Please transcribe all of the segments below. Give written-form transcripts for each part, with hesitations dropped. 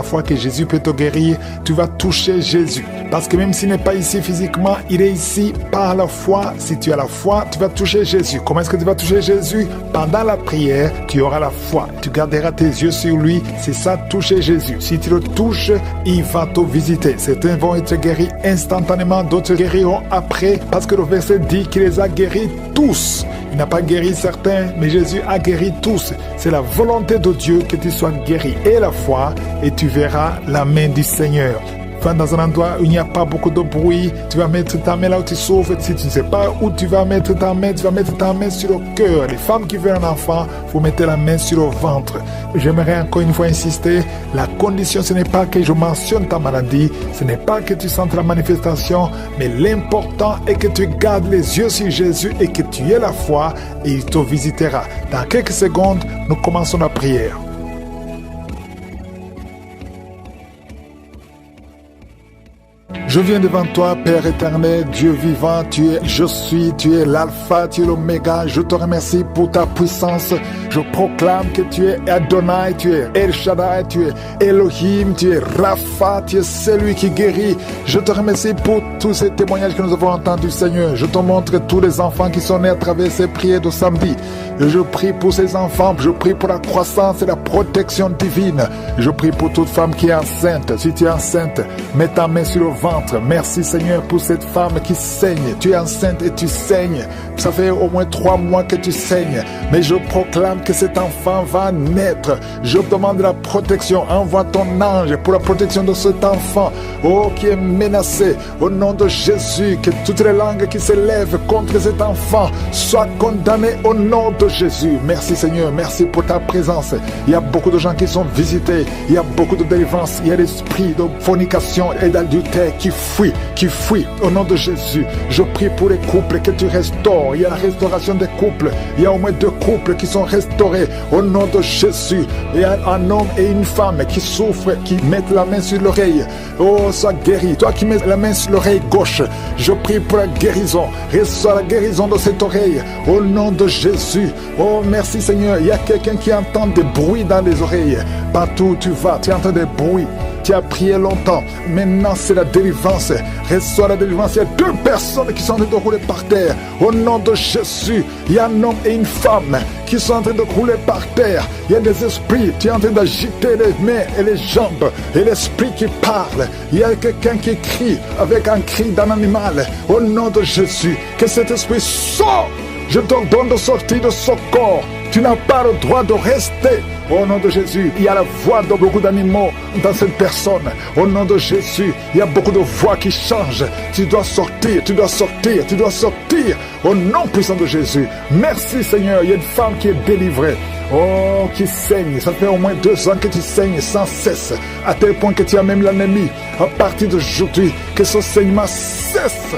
foi que Jésus peut te guérir, tu vas toucher Jésus. Parce que même s'il n'est pas ici physiquement, il est ici par la foi. Si tu as la foi, tu vas toucher Jésus. Comment est-ce que tu vas toucher Jésus? Pendant la prière, tu auras la foi. Tu garderas tes yeux sur lui. C'est ça, toucher Jésus. Si tu le touches, il va te visiter. Certains vont être guéris instantanément, d'autres guériront après. Parce que le verset dit qu'il les a guéris tous. Il n'a pas guéri certains, mais Jésus a guéri tous. C'est la volonté de Dieu que tu sois guéri. Et la foi, et tu verras la main du Seigneur. Va dans un endroit où il n'y a pas beaucoup de bruit, tu vas mettre ta main là où tu souffres. Si tu ne sais pas où tu vas mettre ta main, tu vas mettre ta main sur le cœur. Les femmes qui veulent un enfant, il faut mettre la main sur le ventre. J'aimerais encore une fois insister, la condition ce n'est pas que je mentionne ta maladie, ce n'est pas que tu sentes la manifestation, mais l'important est que tu gardes les yeux sur Jésus et que tu aies la foi et il te visitera. Dans quelques secondes, nous commençons la prière. Je viens devant toi, Père éternel, Dieu vivant, tu es je suis, tu es l'alpha, tu es l'oméga. Je te remercie pour ta puissance. Je proclame que tu es Adonai, tu es El Shaddai, tu es Elohim, tu es Rapha, tu es celui qui guérit. Je te remercie pour tous ces témoignages que nous avons entendus, Seigneur. Je te montre tous les enfants qui sont nés à travers ces prières de samedi. Je prie pour ces enfants, je prie pour la croissance et la protection divine. Je prie pour toute femme qui est enceinte. Si tu es enceinte, mets ta main sur le ventre. Merci Seigneur pour cette femme qui saigne. Tu es enceinte et tu saignes. Ça fait au moins 3 mois que tu saignes. Mais je proclame que cet enfant va naître. Je demande la protection. Envoie ton ange pour la protection de cet enfant. Oh, qui est menacé. Au nom de Jésus, que toutes les langues qui s'élèvent contre cet enfant soient condamnées au nom de Jésus. Merci Seigneur. Merci pour ta présence. Il y a beaucoup de gens qui sont visités. Il y a beaucoup de délivrance. Il y a l'esprit de fornication et d'adultère qui fuit au nom de Jésus. Je prie pour les couples que tu restaures. Il y a la restauration des couples. Il y a au moins 2 couples qui sont restaurés au nom de Jésus. Il y a un homme et une femme qui souffrent, qui mettent la main sur l'oreille. Oh, sois guéri. Toi qui mets la main sur l'oreille gauche, je prie pour la guérison. Reçois la guérison de cette oreille au nom de Jésus. Oh, merci Seigneur. Il y a quelqu'un qui entend des bruits dans les oreilles. Partout où tu vas, tu entends des bruits. Tu as prié longtemps. Maintenant, c'est la délivrance. Reçois la délivrance. Il y a 2 personnes qui sont en train de rouler par terre. Au nom de Jésus, il y a un homme et une femme qui sont en train de rouler par terre. Il y a des esprits. Tu es en train d'agiter les mains et les jambes. Et l'esprit qui parle. Il y a quelqu'un qui crie avec un cri d'un animal. Au nom de Jésus, que cet esprit sort. Je te donne de sortir de ce corps. Tu n'as pas le droit de rester. Au nom de Jésus, il y a la voix de beaucoup d'animaux dans cette personne. Au nom de Jésus, il y a beaucoup de voix qui changent. Tu dois sortir, tu dois sortir, tu dois sortir. Au nom puissant de Jésus. Merci Seigneur, il y a une femme qui est délivrée. Oh, qui saigne. Ça fait au moins 2 ans que tu saignes sans cesse. À tel point que tu as même l'anémie. À partir d'aujourd'hui, que ce saignement cesse.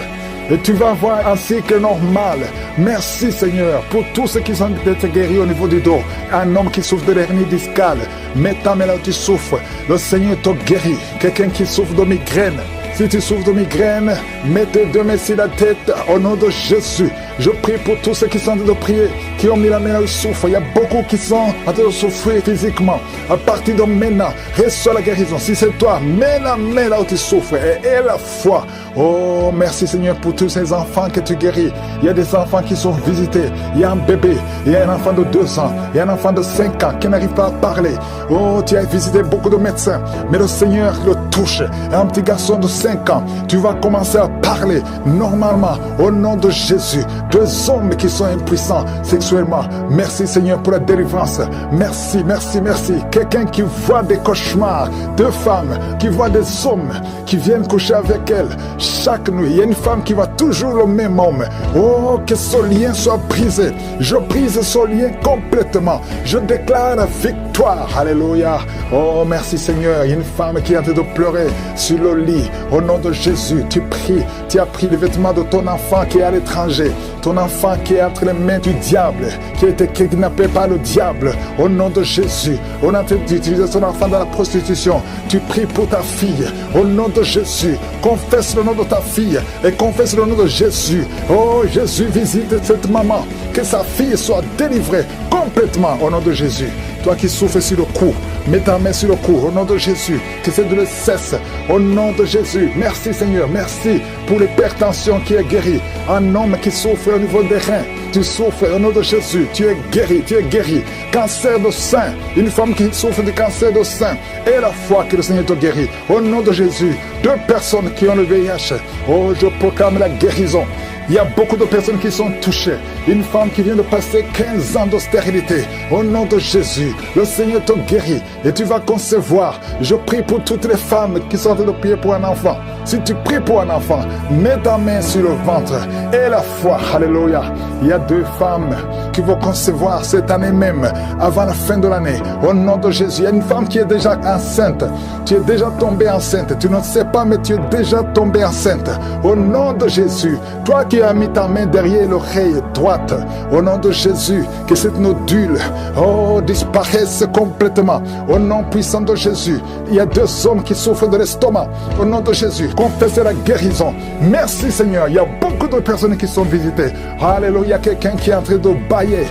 Et tu vas avoir un cycle normal. Merci Seigneur pour tous ceux qui sont d'être guéris au niveau du dos. Un homme qui souffre de l'hernie discale. Mets ta main là où tu souffres. Le Seigneur te guérit. Quelqu'un qui souffre de migraine. Si tu souffres de migraine, mets tes 2 mains sur la tête au nom de Jésus. Je prie pour tous ceux qui sont en train de prier, qui ont mis la main là où ils souffrent. Il y a beaucoup qui sont en train de souffrir physiquement. À partir de maintenant, reçois la guérison. Si c'est toi, mets la main là où tu souffres et aie la foi. Oh, merci Seigneur pour tous ces enfants que tu guéris. Il y a des enfants qui sont visités. Il y a un bébé, il y a un enfant de 2 ans, il y a un enfant de 5 ans qui n'arrive pas à parler. Oh, tu as visité beaucoup de médecins, mais le Seigneur le touche. Un petit garçon de 5 ans, tu vas commencer à parler normalement au nom de Jésus. 2 hommes qui sont impuissants sexuellement. Merci Seigneur pour la délivrance. Merci, merci, merci. Quelqu'un qui voit des cauchemars. 2 femmes qui voient des hommes qui viennent coucher avec elles. Chaque nuit, il y a une femme qui voit toujours le même homme. Oh, que ce lien soit brisé. Je brise ce lien complètement. Je déclare la victoire. Alléluia. Oh, merci Seigneur. Il y a une femme qui est en train de pleurer sur le lit. Au nom de Jésus, tu pries. Tu as pris les vêtements de ton enfant qui est à l'étranger. Ton enfant qui est entre les mains du diable, qui a été kidnappé par le diable. Au nom de Jésus, on a d'utiliser son enfant dans la prostitution. Tu pries pour ta fille. Au nom de Jésus, confesse le nom de ta fille et confesse le nom de Jésus. Oh, Jésus visite cette maman. Que sa fille soit délivrée complètement au nom de Jésus. Toi qui souffres sur le cou, Mets ta main sur le cou, au nom de Jésus, que cette douleur cesse, au nom de Jésus. Merci Seigneur, merci pour l'hypertension qui est guérie. Un homme qui souffre au niveau des reins, tu souffres au nom de Jésus, tu es guéri, tu es guéri. Cancer de sein, une femme qui souffre de cancer de sein, et la foi que le Seigneur te guérit. Au nom de Jésus, 2 personnes qui ont le VIH, oh, je proclame la guérison. Il y a beaucoup de personnes qui sont touchées. Une femme qui vient de passer 15 ans d'austérité. Au nom de Jésus, le Seigneur te guérit et tu vas concevoir. Je prie pour toutes les femmes qui sont en train de prier pour un enfant. Si tu pries pour un enfant, mets ta main sur le ventre et la foi. Alléluia. Il y a 2 femmes qui vont concevoir cette année même, avant la fin de l'année. Au nom de Jésus, il y a une femme qui est déjà enceinte. Tu es déjà tombée enceinte. Tu ne sais pas, mais tu es déjà tombée enceinte. Au nom de Jésus, toi qui as mis ta main derrière l'oreille droite, au nom de Jésus, que cette nodule, oh, disparaisse complètement. Au nom puissant de Jésus, il y a 2 hommes qui souffrent de l'estomac. Au nom de Jésus, confessez la guérison. Merci Seigneur, il y a beaucoup de personnes qui sont visitées. Alléluia, il y a quelqu'un qui est en train de bailler.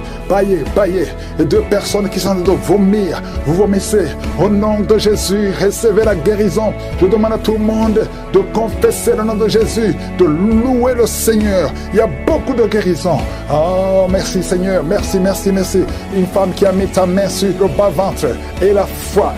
Et 2 personnes qui sont en train de vomir. Vous vomissez. Au nom de Jésus, recevez la guérison. Je demande à tout le monde de confesser le nom de Jésus, de louer le Seigneur. Il y a beaucoup de guérison. Oh, merci Seigneur, merci. Une femme qui a mis ta main sur le bas-ventre. Et la foi.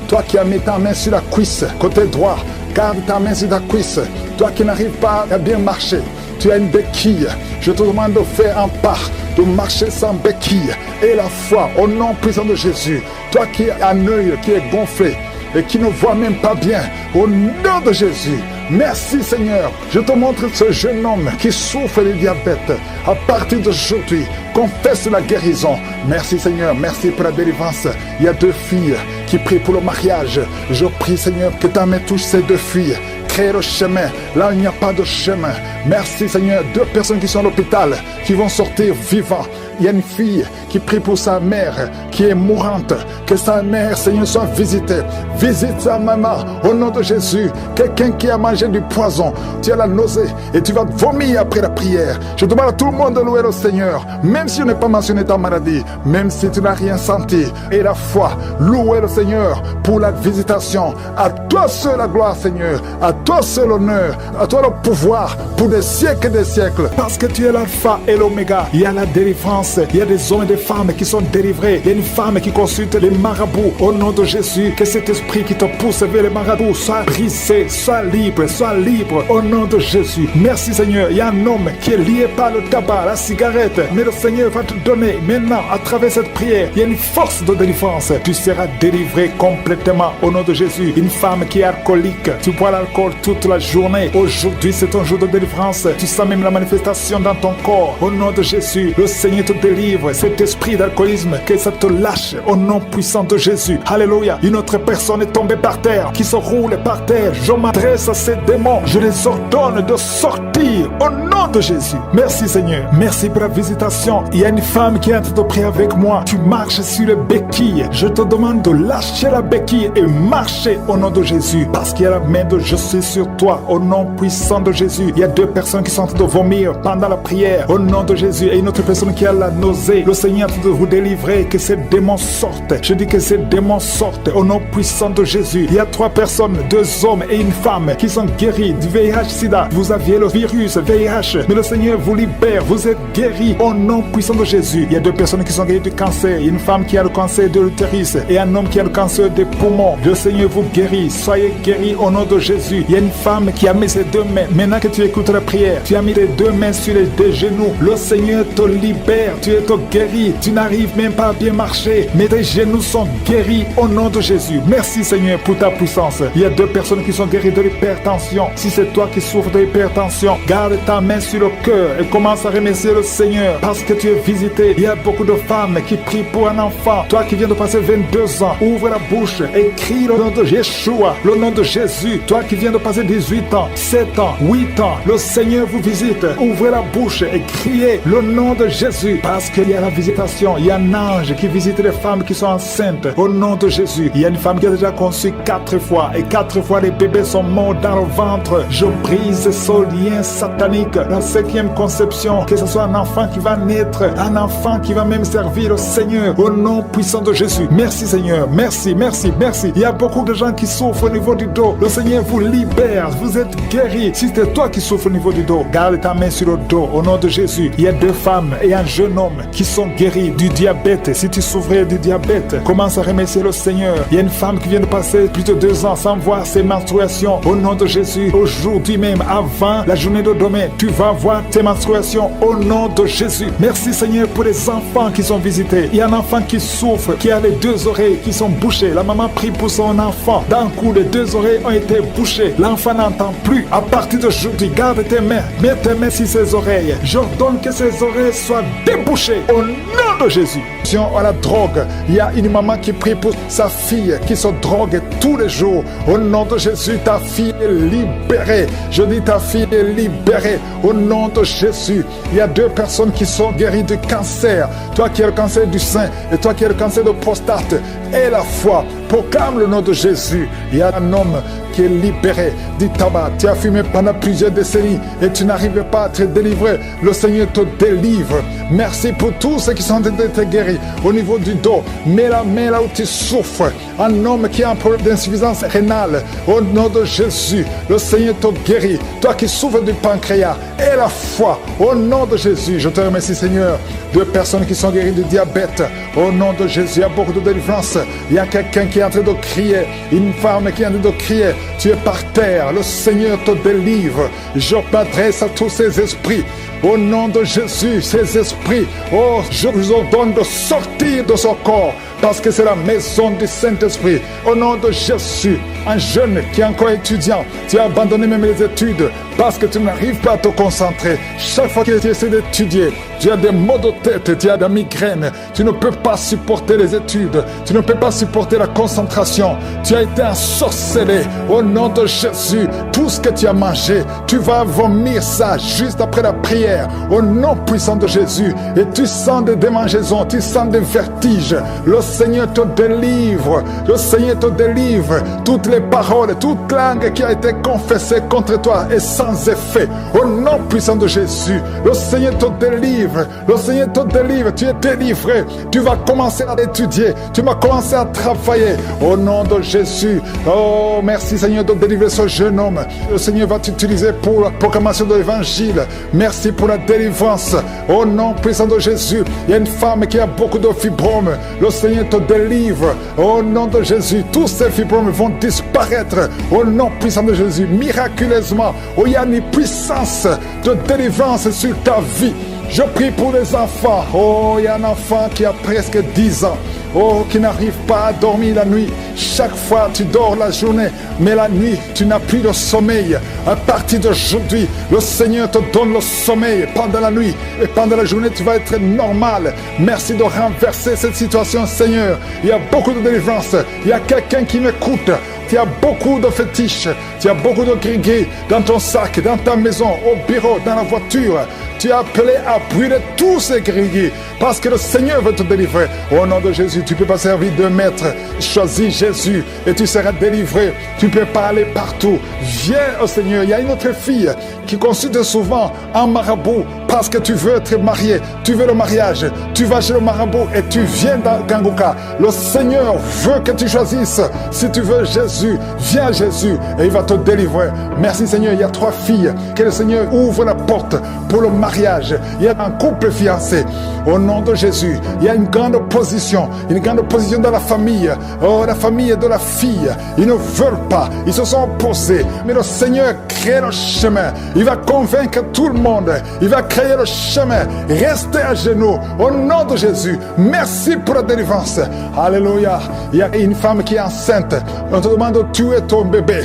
Toi qui as mis ta main sur la cuisse, côté droit, garde ta main sur la cuisse. Toi qui n'arrives pas à bien marcher, tu as une béquille. Je te demande de faire un pas, de marcher sans béquille. Et la foi, au nom puissant de Jésus. Toi qui as un œil qui est gonflé et qui ne voit même pas bien, au nom de Jésus. Merci Seigneur. Je te montre ce jeune homme qui souffre de diabète. À partir d'aujourd'hui, confesse la guérison. Merci Seigneur, merci pour la délivrance. Il y a 2 filles qui prient pour le mariage. Je prie Seigneur que ta main touche ces 2 filles. Crée le chemin, là il n'y a pas de chemin. Merci Seigneur, 2 personnes qui sont à l'hôpital, qui vont sortir vivants. Il y a une fille qui prie pour sa mère, qui est mourante. Que sa mère, Seigneur, soit visitée. Visite sa maman, au nom de Jésus. Quelqu'un qui a mangé du poison, tu as la nausée et tu vas vomir après la prière. Je demande à tout le monde de louer le Seigneur, même si on n'est pas mentionné ta maladie, même si tu n'as rien senti. Et la foi, louer le Seigneur pour la visitation. À toi seul la gloire, Seigneur. À toi seul l'honneur. À toi le pouvoir pour des siècles et des siècles. Parce que tu es l'alpha et l'oméga. Il y a la délivrance. Il y a des hommes et des femmes qui sont délivrés. Il y a une femme qui consulte les marabouts. Au nom de Jésus, que cet esprit qui te pousse vers les marabouts soit brisé, soit libre. Au nom de Jésus. Merci Seigneur. Il y a un homme qui est lié par le tabac, la cigarette. Mais le Seigneur va te donner maintenant, à travers cette prière, il y a une force de délivrance. Tu seras délivré complètement au nom de Jésus. Une femme qui est alcoolique, tu bois l'alcool toute la journée. Aujourd'hui, c'est un jour de délivrance. Tu sens même la manifestation dans ton corps. Au nom de Jésus, le Seigneur te délivre cet esprit d'alcoolisme, que ça te lâche au nom puissant de Jésus. Alléluia. Une autre personne est tombée par terre, qui se roule par terre. Je m'adresse à ces démons, je les ordonne de sortir au nom de Jésus. Merci Seigneur, merci pour la visitation. Il y a une femme qui est en train de prier avec moi. Tu marches sur les béquilles. Je te demande de lâcher la béquille et marcher au nom de Jésus, parce qu'il y a la main de je suis sur toi au nom puissant de Jésus. Il y a 2 personnes qui sont en train de vomir pendant la prière au nom de Jésus, et une autre personne qui a la nausée. Le Seigneur est en train de vous délivrer, que ces démons sortent. Je dis que ces démons sortent au nom puissant de Jésus. Il y a 3 personnes, 2 hommes et une femme qui sont guéris du VIH-Sida. Vous aviez le virus VIH, mais le Seigneur vous libère, vous êtes guéris au nom puissant de Jésus. Il y a 2 personnes qui sont guéries du cancer, une femme qui a le cancer de l'utérus et un homme qui a le cancer des poumons. Le Seigneur vous guérit, soyez guéris au nom de Jésus. Il y a une femme qui a mis ses 2 mains. Maintenant que tu écoutes la prière, tu as mis les 2 mains sur les 2 genoux. Le Seigneur te libère, tu es guéri, tu n'arrives même pas à bien marcher, mais tes genoux sont guéris au nom de Jésus. Merci Seigneur pour ta puissance. Il y a 2 personnes qui sont guéries de l'hypertension. Si c'est toi qui souffres de l'hypertension, garde ta main sur le cœur et commence à remercier le Seigneur parce que tu es visité. Il y a beaucoup de femmes qui prient pour un enfant. Toi qui viens de passer 22 ans, ouvre la bouche et crie le nom de Yeshua, le nom de Jésus. Toi qui viens de passer 18 ans, 7 ans, 8 ans, le Seigneur vous visite. Ouvrez la bouche et criez le nom de Jésus, parce qu'il y a la visitation. Il y a un ange qui visite les femmes qui sont enceintes. Au nom de Jésus, il y a une femme qui a déjà conçu 4 fois. Et 4 fois, les bébés sont morts dans le ventre. Je brise ce lien satanique. La 5e conception, que ce soit un enfant qui va naître, un enfant qui va même servir le Seigneur. Au nom puissant de Jésus. Merci Seigneur. Merci, merci, merci. Il y a beaucoup de gens qui souffrent au niveau du dos. Le Seigneur vous libère. Vous êtes guéris. Si c'est toi qui souffres au niveau du dos, garde ta main sur le dos. Au nom de Jésus. Il y a 2 femmes et un jeune homme qui sont guéris du diabète. Si tu souffrais du diabète, commence à remercier le Seigneur. Il y a une femme qui vient de passer plus de 2 ans sans voir ses menstruations. Au nom de Jésus, aujourd'hui même, avant la journée de demain, tu vas voir tes menstruations au nom de Jésus. Merci Seigneur pour les enfants qui sont visités. Il y a un enfant qui souffre, qui a les 2 oreilles qui sont bouchées. La maman prie pour son enfant. D'un coup, les 2 oreilles ont été bouchées. L'enfant n'entend plus. À partir d'aujourd'hui, garde tes mains. Mets tes mains sur ses oreilles. J'ordonne que ses oreilles soient débouchées au nom de Jésus. À la drogue, il y a une maman qui prie pour sa fille qui se drogue tous les jours. Au nom de Jésus, ta fille est libérée. Je dis ta fille est libérée. Au nom de Jésus, il y a 2 personnes qui sont guéries du cancer. Toi qui as le cancer du sein et toi qui as le cancer de prostate. Et la foi, proclame le nom de Jésus. Il y a un homme qui est libéré du tabac. Tu as fumé pendant plusieurs décennies et tu n'arrives pas à te délivrer. Le Seigneur te délivre. Merci pour tous ceux qui sont en train d'être guéris. Au niveau du dos, mets la main là où tu souffres. Un homme qui a un problème d'insuffisance rénale. Au nom de Jésus, le Seigneur te guérit. Toi qui souffres du pancréas, et la foi. Au nom de Jésus, je te remercie Seigneur. 2 personnes qui sont guéries du diabète. Au nom de Jésus, il y a beaucoup de délivrance. Il y a quelqu'un qui est en train de crier. Une femme qui est en train de crier. Tu es par terre. Le Seigneur te délivre. Je m'adresse à tous ces esprits. Au nom de Jésus, ces esprits, oh, je vous ordonne de sortir de ce corps, parce que c'est la maison du Saint-Esprit. Au nom de Jésus, un jeune qui est encore étudiant, tu as abandonné même les études, parce que tu n'arrives pas à te concentrer. Chaque fois que tu essaies d'étudier, tu as des maux de tête, tu as des migraines, tu ne peux pas supporter les études, tu ne peux pas supporter la concentration, tu as été ensorcelé. Au nom de Jésus, tout ce que tu as mangé, tu vas vomir ça juste après la prière. Au nom puissant de Jésus, et tu sens des démangeaisons, tu sens des vertiges. Le Seigneur te délivre, le Seigneur te délivre. Toutes les paroles, toute langue qui a été confessée contre toi est sans effet. Au nom puissant de Jésus, le Seigneur te délivre, le Seigneur te délivre. Tu es délivré, tu vas commencer à étudier, tu vas commencer à travailler. Au nom de Jésus, oh merci Seigneur de délivrer ce jeune homme. Le Seigneur va t'utiliser pour la proclamation de l'évangile. Merci pour la délivrance. Au nom puissant de Jésus, il y a une femme qui a beaucoup de fibromes. Le Seigneur te délivre. Au nom de Jésus, tous ces fibromes vont disparaître. Au nom puissant de Jésus, miraculeusement. Oh, il y a une puissance de délivrance sur ta vie. Je prie pour les enfants. Oh, il y a un enfant qui a presque 10 ans. Oh, qui n'arrive pas à dormir la nuit. Chaque fois, tu dors la journée, mais la nuit, tu n'as plus de sommeil. À partir d'aujourd'hui, le Seigneur te donne le sommeil pendant la nuit. Et pendant la journée, tu vas être normal. Merci de renverser cette situation, Seigneur. Il y a beaucoup de délivrance. Il y a quelqu'un qui m'écoute. Tu as beaucoup de fétiches. Tu as beaucoup de gris-gris dans ton sac, dans ta maison, au bureau, dans la voiture. Tu as appelé à brûler tous ces gris-gris parce que le Seigneur veut te délivrer. Au nom de Jésus, tu ne peux pas servir de maître. Choisis Jésus et tu seras délivré. Tu ne peux pas aller partout. Viens au Seigneur. Il y a une autre fille qui consulte souvent un marabout parce que tu veux être marié. Tu veux le mariage. Tu vas chez le marabout et tu viens dans Kanguka. Le Seigneur veut que tu choisisses. Si tu veux Jésus, viens à Jésus et il va te délivrer. Merci Seigneur. Il y a 3 filles. Que le Seigneur ouvre la porte pour le mariage. Il y a un couple fiancé. Au nom de Jésus, il y a une grande opposition dans la famille. Oh, la famille de la fille. Ils ne veulent pas. Ils se sont opposés. Mais le Seigneur crée le chemin. Il va convaincre tout le monde. Il va créer le chemin. Restez à genoux. Au nom de Jésus. Merci pour la délivrance. Alléluia. Il y a une femme qui est enceinte. On te demande de tuer ton bébé.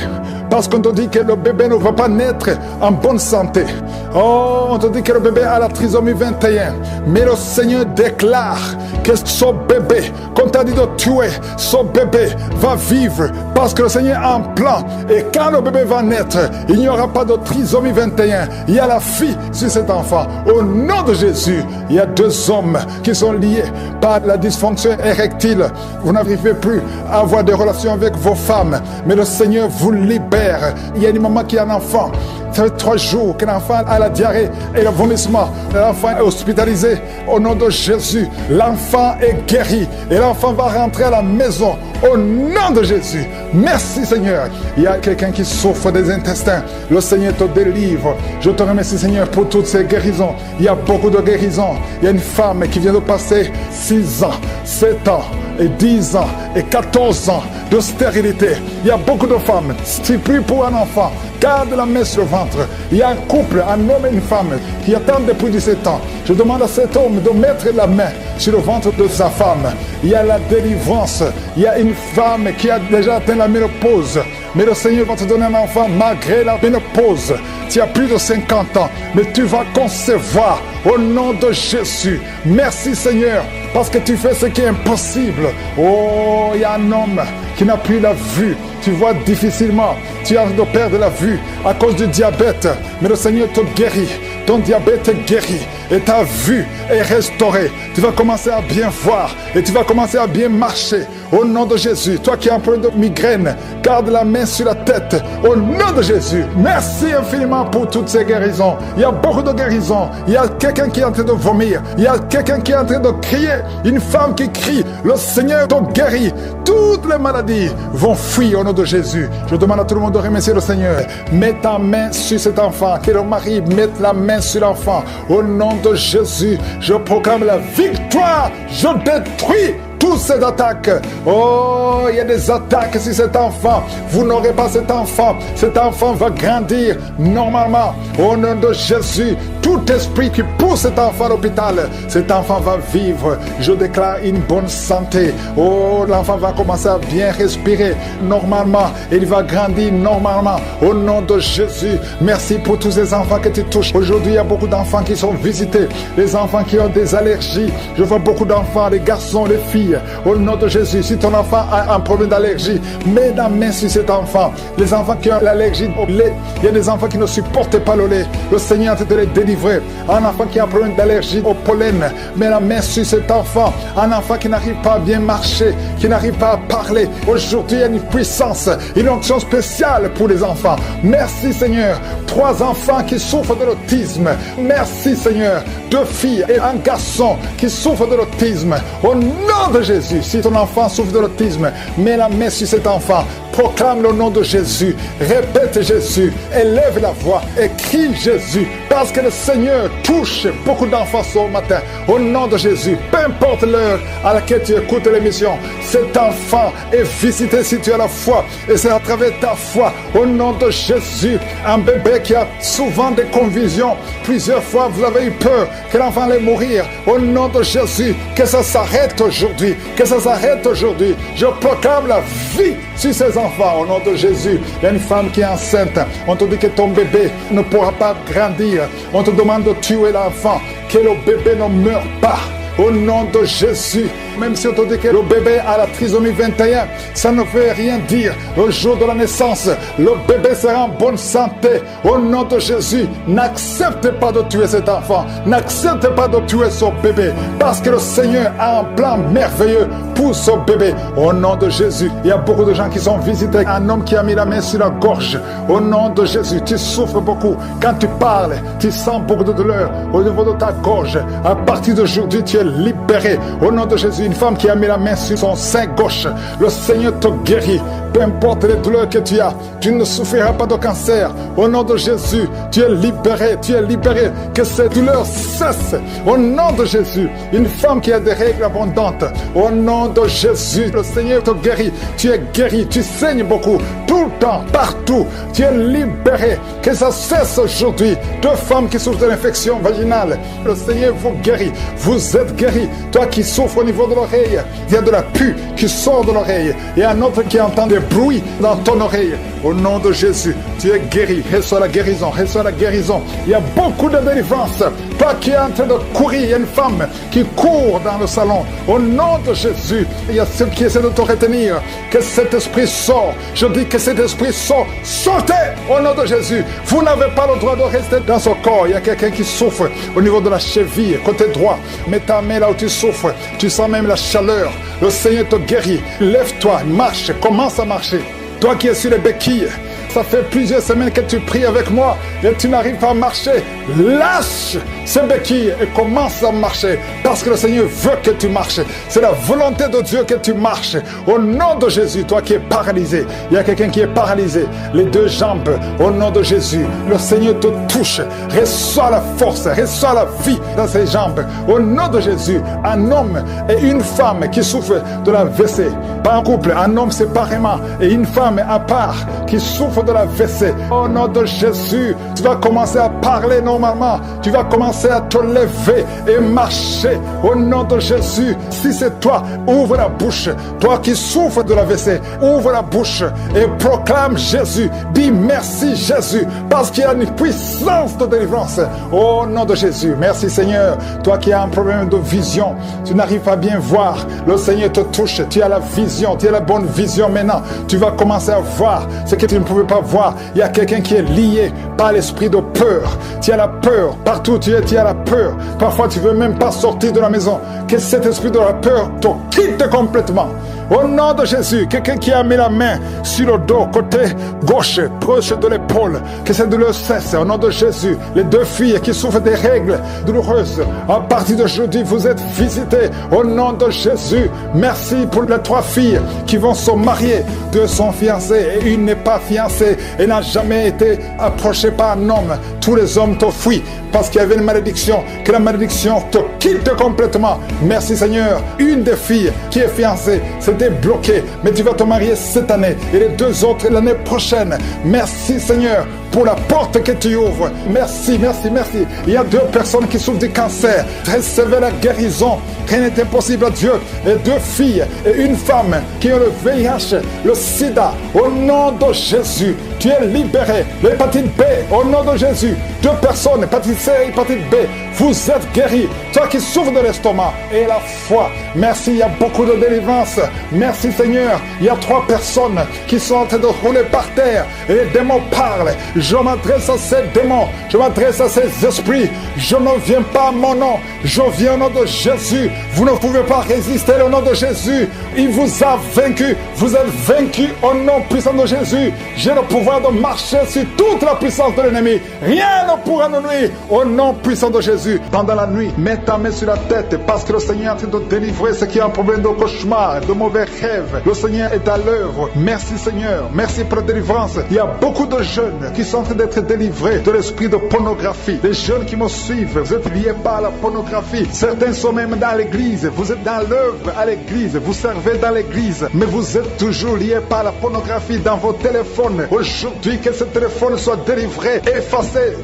Parce qu'on te dit que le bébé ne va pas naître en bonne santé. Oh, on te dit que le bébé a la trisomie 21. Mais le Seigneur déclare que ce bébé, qu'on t'a dit de tuer, ce bébé va vivre parce que le Seigneur a un plan. Et quand le bébé va naître, il n'y aura pas de trisomie 21. Il y a la fille sur cet enfant. Au nom de Jésus, il y a 2 hommes qui sont liés par la dysfonction érectile. Vous n'arrivez plus à avoir des relations avec vos femmes, mais le Seigneur vous libère. Il y a une maman qui a un enfant. Ça fait 3 jours que l'enfant a la diarrhée et le vomissement. L'enfant est hospitalisé. Au nom de Jésus, l'enfant est guéri. Et l'enfant va rentrer à la maison. Au nom de Jésus. Merci Seigneur. Il y a quelqu'un qui souffre des intestins. Le Seigneur te délivre. Je te remercie Seigneur pour toutes ces guérisons. Il y a beaucoup de guérisons. Il y a une femme qui vient de passer 6 ans, 7 ans et 10 ans et 14 ans de stérilité. Il y a beaucoup de femmes. Si tu pries pour un enfant, garde la main sur le ventre. Il y a un couple, un homme et une femme qui attendent depuis 17 ans. Je demande à cet homme de mettre la main sur le ventre de sa femme. Il y a la délivrance. Il y a une femme qui a déjà atteint la ménopause. Mais le Seigneur va te donner un enfant malgré la ménopause. Tu as plus de 50 ans, mais tu vas concevoir au nom de Jésus. Merci Seigneur, parce que tu fais ce qui est impossible. Oh, il y a un homme qui n'a plus la vue. Tu vois difficilement. Tu as de perdre la vue à cause du diabète. Mais le Seigneur te guérit. Ton diabète est guéri. Et ta vue est restaurée. Tu vas commencer à bien voir. Et tu vas commencer à bien marcher. Au nom de Jésus. Toi qui as un problème de migraine, garde la main sur la tête. Au nom de Jésus. Merci infiniment pour toutes ces guérisons. Il y a beaucoup de guérisons. Il y a quelqu'un qui est en train de vomir. Il y a quelqu'un qui est en train de crier. Une femme qui crie. Le Seigneur te guérit. Toutes les maladies vont fuir au nom de Jésus. Je demande à tout le monde de remercier le Seigneur. Mets ta main sur cet enfant. Que le mari mette la main sur l'enfant. Au nom de Jésus, je proclame la victoire. Je détruis toutes ces attaques. Oh, il y a des attaques sur cet enfant. Vous n'aurez pas cet enfant. Cet enfant va grandir normalement. Au nom de Jésus, tout esprit qui pousse cet enfant à l'hôpital, cet enfant va vivre. Je déclare une bonne santé. Oh, l'enfant va commencer à bien respirer normalement. Il va grandir normalement. Au nom de Jésus, merci pour tous ces enfants que tu touches. Aujourd'hui, il y a beaucoup d'enfants qui sont visités. Les enfants qui ont des allergies. Je vois beaucoup d'enfants, les garçons, les filles. Au nom de Jésus, si ton enfant a un problème d'allergie, mets la main sur cet enfant. Les enfants qui ont l'allergie au lait, il y a des enfants qui ne supportent pas le lait. Le Seigneur te les délivrer. Un enfant qui a un problème d'allergie au pollen, mets la main sur cet enfant. Un enfant qui n'arrive pas à bien marcher, qui n'arrive pas à parler. Aujourd'hui, il y a une puissance, une onction spéciale pour les enfants. Merci Seigneur. 3 enfants qui souffrent de l'autisme. Merci Seigneur. 2 filles et un garçon qui souffrent de l'autisme. Au nom de Jésus, si ton enfant souffre de l'autisme, mets la main sur cet enfant. Proclame le nom de Jésus. Répète Jésus. Élève la voix et crie Jésus. Parce que le Seigneur touche beaucoup d'enfants ce matin. Au nom de Jésus, peu importe l'heure à laquelle tu écoutes l'émission, cet enfant est visité si tu as la foi. Et c'est à travers ta foi, au nom de Jésus, un bébé qui a souvent des convulsions. Plusieurs fois, vous avez eu peur que l'enfant allait mourir. Au nom de Jésus, que ça s'arrête aujourd'hui. Que ça s'arrête aujourd'hui. Je proclame la vie sur ces enfants. Au nom de Jésus, il y a une femme qui est enceinte. On te dit que ton bébé ne pourra pas grandir. On te demande de tuer l'enfant. Que le bébé ne meure pas. Au nom de Jésus, même si on te dit que le bébé a la trisomie 21, ça ne veut rien dire. Le jour de la naissance, le bébé sera en bonne santé. Au nom de Jésus, n'acceptez pas de tuer cet enfant. N'acceptez pas de tuer son bébé. Parce que le Seigneur a un plan merveilleux pour son bébé. Au nom de Jésus, il y a beaucoup de gens qui sont visités. Un homme qui a mis la main sur la gorge. Au nom de Jésus, tu souffres beaucoup. Quand tu parles, tu sens beaucoup de douleur au niveau de ta gorge. À partir d'aujourd'hui, tu es libéré. Au nom de Jésus, une femme qui a mis la main sur son sein gauche, le Seigneur te guérit. Peu importe les douleurs que tu as, tu ne souffriras pas de cancer. Au nom de Jésus, tu es libéré, tu es libéré. Que ces douleurs cessent. Au nom de Jésus, une femme qui a des règles abondantes, au nom de Jésus, le Seigneur te guérit. Tu es guéri, tu saignes beaucoup, tout le temps, partout. Tu es libéré. Que ça cesse aujourd'hui. 2 femmes qui souffrent de l'infection vaginale, le Seigneur vous guérit. Vous êtes guéri. Toi qui souffres au niveau de l'oreille, il y a de la pus qui sort de l'oreille. Et un autre qui entend des bruit dans ton oreille. Au nom de Jésus, tu es guéri. Reçois la guérison, reçois la guérison. Il y a beaucoup de délivrance. Toi qui es en train de courir, il y a une femme qui court dans le salon. Au nom de Jésus, il y a ceux qui essaient de te retenir. Que cet esprit sort. Je dis que cet esprit sort. Sortez au nom de Jésus. Vous n'avez pas le droit de rester dans ce corps. Il y a quelqu'un qui souffre au niveau de la cheville, côté droit. Mets ta main là où tu souffres. Tu sens même la chaleur. Le Seigneur te guérit. Lève-toi, marche, commence à marcher. Toi qui es sur les béquilles, ça fait plusieurs semaines que tu pries avec moi et tu n'arrives pas à marcher. Lâche ces béquilles et commence à marcher parce que le Seigneur veut que tu marches. C'est la volonté de Dieu que tu marches. Au nom de Jésus, toi qui es paralysé, il y a quelqu'un qui est paralysé, les deux jambes, au nom de Jésus, le Seigneur te touche. Reçois la force, reçois la vie dans ses jambes. Au nom de Jésus, un homme et une femme qui souffrent de la WC, pas en couple, un homme séparément et une femme à part qui souffre de la WC. Au nom de Jésus, tu vas commencer à parler normalement. Tu vas commencer à te lever et marcher. Au nom de Jésus, si c'est toi, ouvre la bouche. Toi qui souffres de la WC, ouvre la bouche et proclame Jésus. Dis merci Jésus, parce qu'il y a une puissance de délivrance. Au nom de Jésus, merci Seigneur. Toi qui as un problème de vision, tu n'arrives pas à bien voir. Le Seigneur te touche. Tu as la vision, tu as la bonne vision maintenant. Tu vas commencer à voir ce que tu ne pouvais pas voir. Il y a quelqu'un qui est lié par l'esprit de peur. Tu as la peur. Partout où tu es, tu as la peur. Parfois, tu ne veux même pas sortir de la maison. Que cet esprit de la peur te quitte complètement. Au nom de Jésus, quelqu'un qui a mis la main sur le dos, côté gauche, proche de l'épaule, que cette douleur cesse. Au nom de Jésus, les deux filles qui souffrent des règles douloureuses, à partir d'aujourd'hui, vous êtes visitées. Au nom de Jésus, merci pour les trois filles qui vont se marier. Deux sont fiancées et une n'est pas fiancée et n'a jamais été approchée par un homme. Tous les hommes te fuient parce qu'il y avait une malédiction. Que la malédiction te quitte complètement. Merci Seigneur. Une des filles qui est fiancée, c'était bloqué, mais tu vas te marier cette année et les deux autres l'année prochaine. Merci Seigneur pour la porte que tu ouvres. Merci, merci, merci. Il y a deux personnes qui souffrent du cancer. Recevez la guérison. Rien n'est impossible à Dieu. Et deux filles et une femme qui ont le VIH, le sida. Au nom de Jésus, tu es libéré. L'hépatite B, au nom de Jésus. Deux personnes, hépatite C et hépatite B. Vous êtes guéris. Toi qui souffres de l'estomac et la foi. Merci, il y a beaucoup de délivrance. Merci Seigneur. Il y a trois personnes qui sont en train de rouler par terre. Et les démons parlent. Je m'adresse à ces démons. Je m'adresse à ces esprits. Je ne viens pas à mon nom. Je viens au nom de Jésus. Vous ne pouvez pas résister au nom de Jésus. Il vous a vaincu. Vous êtes vaincu au nom puissant de Jésus. J'ai le pouvoir de marcher sur toute la puissance de l'ennemi. Rien ne pourra nous nuire au nom puissant de Jésus. Pendant la nuit, mets ta main sur la tête parce que le Seigneur est en train de délivrer ceux qui ont un problème de cauchemar, de mauvais rêves. Le Seigneur est à l'œuvre. Merci Seigneur. Merci pour la délivrance. Il y a beaucoup de jeunes qui sont en train d'être délivrés de l'esprit de pornographie. Les jeunes qui me suivent, vous êtes liés par la pornographie. Certains sont même dans l'église. Vous êtes dans l'œuvre à l'église. Vous servez dans l'église. Mais vous êtes toujours liés par la pornographie dans vos téléphones. Aujourd'hui, que ce téléphone soit délivré, effacé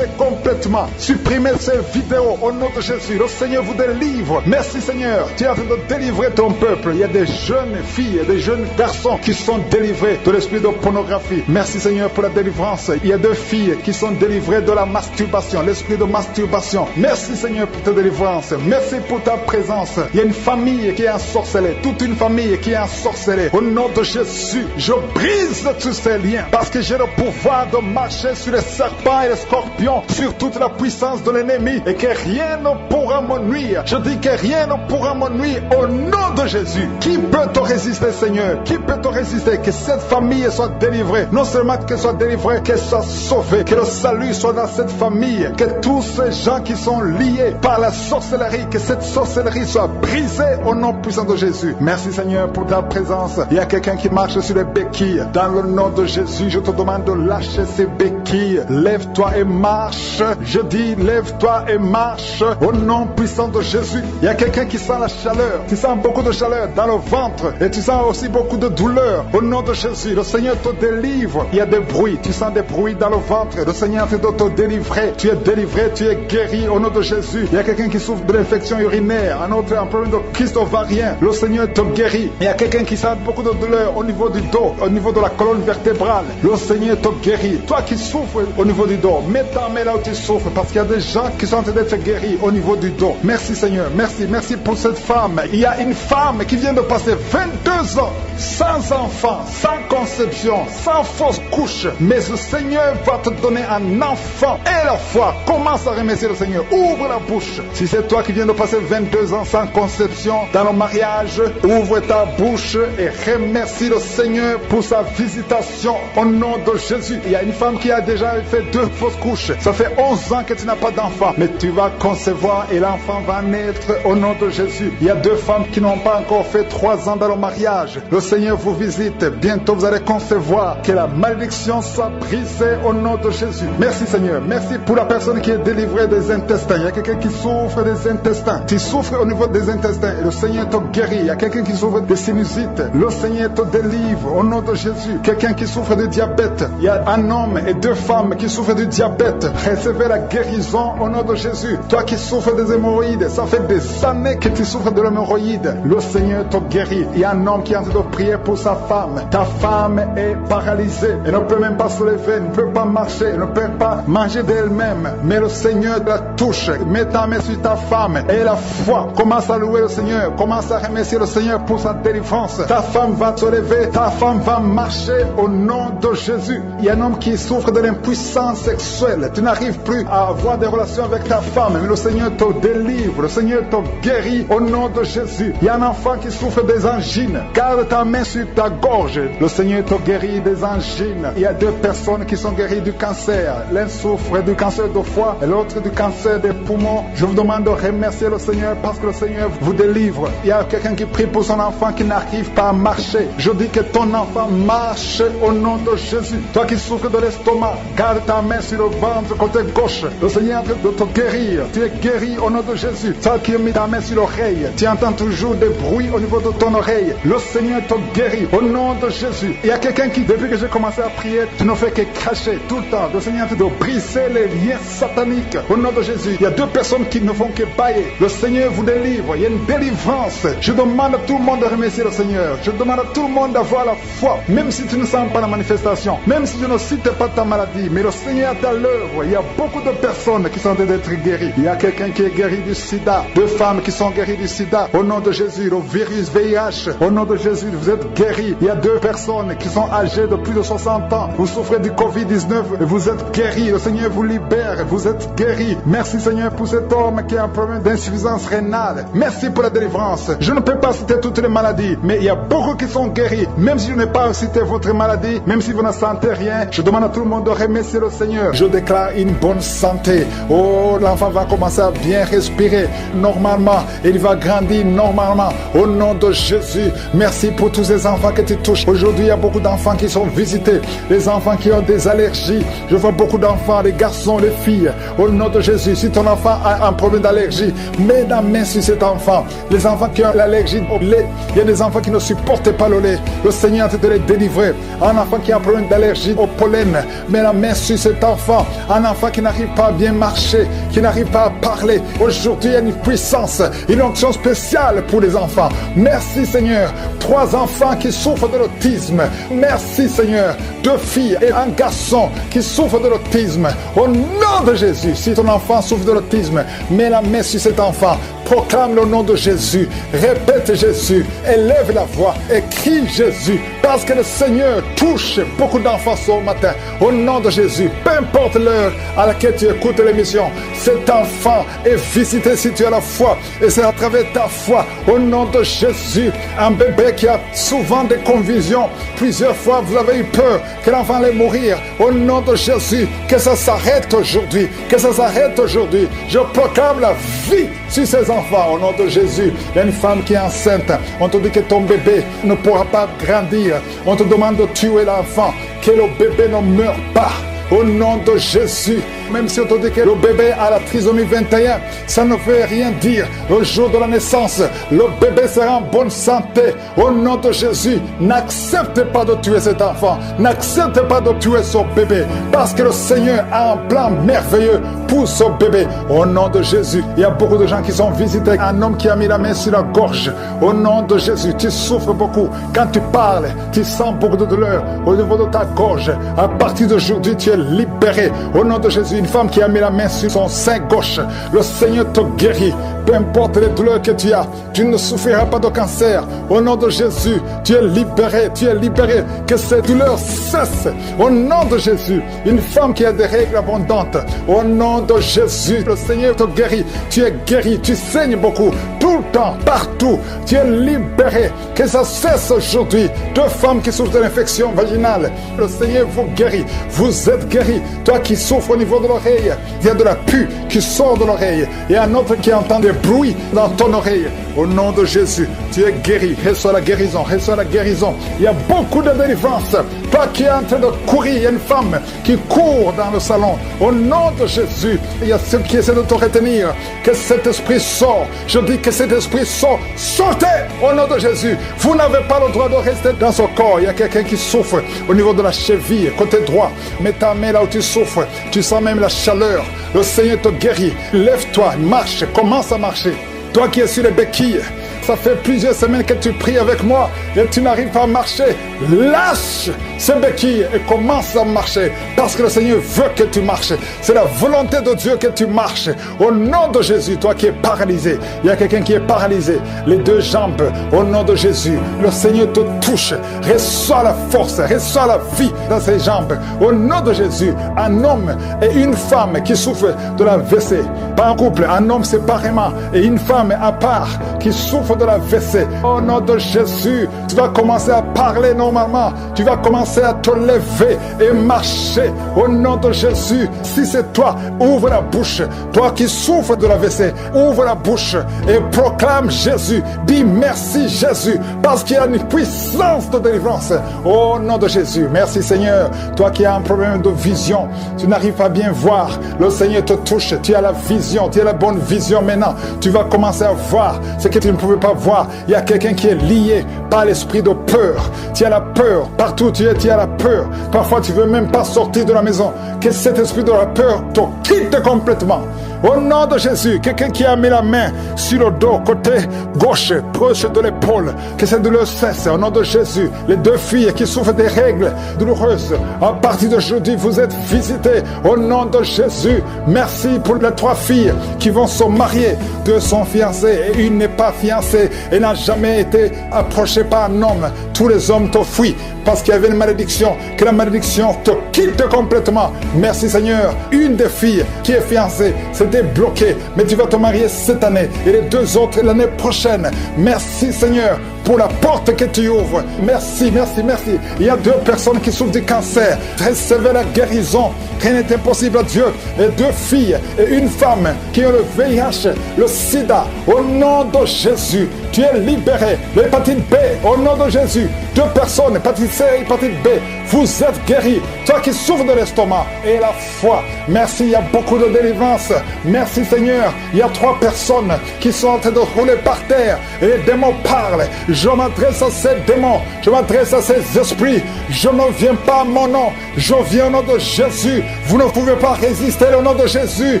complètement. Supprimez ces vidéos au nom de Jésus. Le Seigneur vous délivre. Merci Seigneur. Tu es en train de délivrer ton peuple. Il y a des jeunes filles et des jeunes garçons qui sont délivrés de l'esprit de pornographie. Merci Seigneur pour la délivrance. Il y a deux filles qui sont délivrées de la masturbation, l'esprit de masturbation. Merci Seigneur pour ta délivrance. Merci pour ta présence. Il y a une famille qui est ensorcelée, toute une famille qui est ensorcelée. Au nom de Jésus, je brise tous ces liens parce que j'ai le pouvoir de marcher sur les serpents et les scorpions, sur toute la puissance de l'ennemi et que rien ne pourra me nuire. Je dis que rien ne pourra me nuire au nom de Jésus. Qui peut te résister Seigneur? Qui peut te résister? Que cette famille soit délivrée. Non seulement qu'elle soit délivrée, qu'elle soit sauvée. Que le salut soit dans cette famille. Que tous ces gens qui sont liés par la sorcellerie, que cette sorcellerie soit brisée au nom puissant de Jésus. Merci Seigneur pour ta présence. Il y a quelqu'un qui marche sur les béquilles. Dans le nom de Jésus, je te demande de lâcher ces béquilles. Lève-toi et marche. Je dis lève-toi et marche au nom puissant de Jésus. Il y a quelqu'un qui sent la chaleur. Tu sens beaucoup de chaleur dans le ventre et tu sens aussi beaucoup de douleur. Au nom de Jésus, le Seigneur te délivre. Il y a des bruits, tu sens des bruits dans le ventre. Le Seigneur te doit te délivrer. Tu es délivré, tu es guéri au nom de Jésus. Il y a quelqu'un qui souffre de l'infection urinaire, un autre un problème de kyste ovarien. Le Seigneur te guérit. Il y a quelqu'un qui sent beaucoup de douleur au niveau du dos, au niveau de la colonne vertébrale. Le Seigneur te guérit. Toi qui souffres au niveau du dos, mets ta main là où tu souffres parce qu'il y a des gens qui sont en train d'être guéris au niveau du dos. Merci Seigneur, merci pour cette femme. Il y a une femme qui vient de passer 22 ans sans enfant, sans conception, sans fausse couche. Mais le Seigneur va te donner un enfant. Et la foi, commence à remercier le Seigneur. Ouvre la bouche. Si c'est toi qui viens de passer 22 ans sans conception dans le mariage, ouvre ta bouche et remercie le Seigneur pour sa visitation au nom de Jésus. Il y a une femme qui a déjà fait 2 fausses couches. Ça fait 11 ans que tu n'as pas d'enfant. Mais tu vas concevoir et l'enfant va naître au nom de Jésus. Il y a 2 femmes qui n'ont pas encore fait 3 ans dans le mariage. Le Seigneur vous visite. Bientôt vous allez concevoir. Que la malédiction soit brisée au nom de Jésus. Merci Seigneur. Merci pour la personne qui est délivrée des intestins. Il y a quelqu'un qui souffre des intestins. Tu souffres au niveau des intestins et le Seigneur te guérit. Il y a quelqu'un qui souffre des sinusites. Le Seigneur te délivre au nom de Jésus. Quelqu'un qui souffre de diabète. Il y a un homme et 2 femmes qui souffrent du diabète. Recevez la guérison au nom de Jésus. Toi qui souffres des hémorroïdes, ça fait des années que tu souffres de l'hémorroïde. Le Seigneur te guérit. Il y a un homme qui est en train de prier pour sa femme. Ta femme est paralysée. Elle ne peut même pas se lever, elle ne peut pas marcher, elle ne peut pas manger d'elle-même. Mais le Seigneur la touche. Mets ta main sur ta femme et la foi. Commence à louer le Seigneur. Commence à remercier le Seigneur pour sa délivrance. Ta femme va se lever. Ta femme va marcher au nom de Jésus. Il y a un homme qui souffre de l'impuissance sexuelle. Tu n'arrives plus à avoir des relations avec ta femme, mais le Seigneur te délivre. Le Seigneur te guérit au nom de Jésus. Il y a un enfant qui souffre des angines. Garde ta main sur ta gorge. Le Seigneur te guérit des angines. Il y a 2 personnes qui sont guéries du cancer. L'un souffre du cancer de foie et l'autre du cancer des poumons. Je vous demande de remercier le Seigneur parce que le Seigneur vous délivre. Il y a quelqu'un qui prie pour son enfant qui n'arrive pas à marcher. Je dis que ton enfant marche au nom de Jésus. Toi qui souffres de l'estomac, garde ta main sur le ventre côté gauche. Le Seigneur est en train de te guérir. Tu es guéri au nom de Jésus. Toi qui as mis ta main sur l'oreille, tu entends toujours des bruits au niveau de ton oreille. Le Seigneur te guérit au nom de Jésus. Il y a quelqu'un qui, depuis que j'ai commencé à prier, tu ne fais que cracher tout le temps. Le Seigneur est en train de briser les liens sataniques au nom de Jésus. Il y a 2 personnes qui ne font que bailler. Le Seigneur vous délivre. Il y a une délivrance. Je demande à tout le monde de remercier le Seigneur. Je demande à tout le monde d'avoir la foi. Même si tu ne sens pas la manifestation. Même si tu ne cites pas ta maladie. Mais le Seigneur est à l'œuvre. Il y a beaucoup de personnes qui sont en train d'être guéries. Il y a quelqu'un qui est guéri du sida. 2 femmes qui sont guéries du sida. Au nom de Jésus, le virus VIH. Au nom de Jésus, vous êtes guéris. Il y a 2 personnes qui sont âgées de plus de 60 ans. Vous souffrez du Covid-19 et vous êtes guéris. Le Seigneur vous libère. Vous êtes guéris. Merci Seigneur pour cet homme qui a un problème d'insuffisance rénale. Merci pour la délivrance. Je ne peux pas citer toutes les maladies, mais il y a beaucoup qui sont guéris. Même si je n'ai pas cité votre maladie, même si vous ne sentez rien, je demande à tout le monde de remercier le Seigneur. Je déclare une bonne santé. Oh, l'enfant va commencer à bien respirer normalement. Il va grandir normalement. Au nom de Jésus, merci pour tous ces enfants que tu touches. Aujourd'hui, il y a beaucoup d'enfants qui sont visités. Les enfants qui ont des allergies. Je vois beaucoup d'enfants, les garçons, les filles. Au nom de Jésus, si ton enfant a un problème d'allergie, mets la main sur cet enfant. Les enfants qui ont l'allergie au lait, il y a des enfants qui ne supportent pas le lait. Le Seigneur te les délivrer. Un enfant qui a un problème d'allergie au pollen, mets la main sur cet enfant. Un enfant qui n'arrive pas à bien marcher, qui n'arrive pas à parler. Aujourd'hui, il y a une puissance, une onction spéciale pour les enfants. Merci Seigneur. 3 enfants qui souffrent de l'autisme. Merci Seigneur. 2 filles et un garçon qui souffrent de l'autisme. Au nom de Jésus, si ton enfant souffre de l'autisme, mets la main sur cet enfant. Proclame le nom de Jésus. Répète Jésus. Élève la voix et crie Jésus. Parce que le Seigneur touche beaucoup d'enfants ce matin. Au nom de Jésus, peu importe l'heure à laquelle tu écoutes l'émission, cet enfant est visité si tu as la foi. Et c'est à travers ta foi, au nom de Jésus, un bébé qui a souvent des convulsions. Plusieurs fois, vous avez eu peur que l'enfant allait mourir. Au nom de Jésus, que ça s'arrête aujourd'hui. Que ça s'arrête aujourd'hui. Je proclame la vie sur ces enfants. Au nom de Jésus, il y a une femme qui est enceinte. On te dit que ton bébé ne pourra pas grandir. On te demande de tuer l'enfant. Que le bébé ne meure pas. Au nom de Jésus, Même si on te dit que le bébé a la trisomie 21, ça ne veut rien dire. Le jour de la naissance, le bébé sera en bonne santé. Au nom de Jésus, n'accepte pas de tuer cet enfant. N'accepte pas de tuer son bébé. Parce que le Seigneur a un plan merveilleux pour son bébé. Au nom de Jésus, il y a beaucoup de gens qui sont visités. Un homme qui a mis la main sur la gorge. Au nom de Jésus, tu souffres beaucoup. Quand tu parles, tu sens beaucoup de douleur au niveau de ta gorge. À partir d'aujourd'hui, tu es libéré. Au nom de Jésus, une femme qui a mis la main sur son sein gauche, le Seigneur te guérit. Peu importe les douleurs que tu as, tu ne souffriras pas de cancer. Au nom de Jésus, tu es libéré, tu es libéré. Que ces douleurs cessent. Au nom de Jésus, une femme qui a des règles abondantes, au nom de Jésus, le Seigneur te guérit. Tu es guéri, tu saignes beaucoup, tout le temps, partout. Tu es libéré. Que ça cesse aujourd'hui. Deux femmes qui souffrent de l'infection vaginale, le Seigneur vous guérit. Vous êtes guéri. Toi qui souffres au niveau de l'oreille, il y a de la pus qui sort de l'oreille. Et un autre qui entend des bruits dans ton oreille. Au nom de Jésus, tu es guéri. Reçois la guérison, reçois la guérison. Il y a beaucoup de délivrance. Toi qui es en train de courir, il y a une femme qui court dans le salon. Au nom de Jésus, il y a ceux qui essaient de te retenir. Que cet esprit sort. Je dis que cet esprit sort. Sortez au nom de Jésus. Vous n'avez pas le droit de rester dans ce corps. Il y a quelqu'un qui souffre au niveau de la cheville, côté droit. Mets ta main là où tu souffres. Tu sens même la chaleur. Le Seigneur te guérit. Lève-toi, marche, commence à marcher. Toi qui es sur les béquilles, ça fait plusieurs semaines que tu pries avec moi et tu n'arrives pas à marcher. Lâche ces béquilles et commence à marcher parce que le Seigneur veut que tu marches. C'est la volonté de Dieu que tu marches. Au nom de Jésus, toi qui es paralysé, il y a quelqu'un qui est paralysé, les deux jambes, au nom de Jésus, le Seigneur te touche. Reçois la force, reçois la vie dans ses jambes. Au nom de Jésus, un homme et une femme qui souffrent de la WC, pas en couple, un homme séparément et une femme à part qui souffre de la WC. Au nom de Jésus, tu vas commencer à parler normalement. Tu vas commencer à te lever et marcher. Au nom de Jésus, si c'est toi, ouvre la bouche. Toi qui souffres de la WC, ouvre la bouche et proclame Jésus. Dis merci Jésus, parce qu'il y a une puissance de délivrance. Au nom de Jésus, merci Seigneur. Toi qui as un problème de vision, tu n'arrives pas à bien voir. Le Seigneur te touche. Tu as la vision, tu as la bonne vision maintenant. Tu vas commencer à voir ce que tu ne pouvais pas voir. Il y a quelqu'un qui est lié par l'esprit de peur. Tu as la peur. Partout tu as la peur. Parfois tu ne veux même pas sortir de la maison. Que cet esprit de la peur te quitte complètement. Au nom de Jésus, quelqu'un qui a mis la main sur le dos, côté gauche, proche de l'épaule, que cette douleur cesse. Au nom de Jésus, les deux filles qui souffrent des règles douloureuses, à partir d'aujourd'hui, vous êtes visitées. Au nom de Jésus, merci pour les trois filles qui vont se marier. Deux sont fiancées et une n'est pas fiancée et n'a jamais été approchée par un homme. Tous les hommes te fuient parce qu'il y avait une malédiction. Que la malédiction te quitte complètement. Merci Seigneur. Une des filles qui est fiancée, c'était bloqué, mais tu vas te marier cette année et les deux autres l'année prochaine. Merci Seigneur pour la porte que tu ouvres. Merci, merci, merci. Il y a deux personnes qui souffrent du cancer. Recevez la guérison. Rien n'est impossible à Dieu. Et deux filles et une femme qui ont le VIH, le sida. Au nom de Jésus, tu es libéré. L'hépatite B, au nom de Jésus. Deux personnes, hépatite C et hépatite B. Vous êtes guéris. Toi qui souffres de l'estomac et la foi. Merci, il y a beaucoup de délivrance. Merci Seigneur. Il y a trois personnes qui sont en train de rouler par terre. Et les démons parlent. Je m'adresse à ces démons. Je m'adresse à ces esprits. Je ne viens pas à mon nom. Je viens au nom de Jésus. Vous ne pouvez pas résister au nom de Jésus.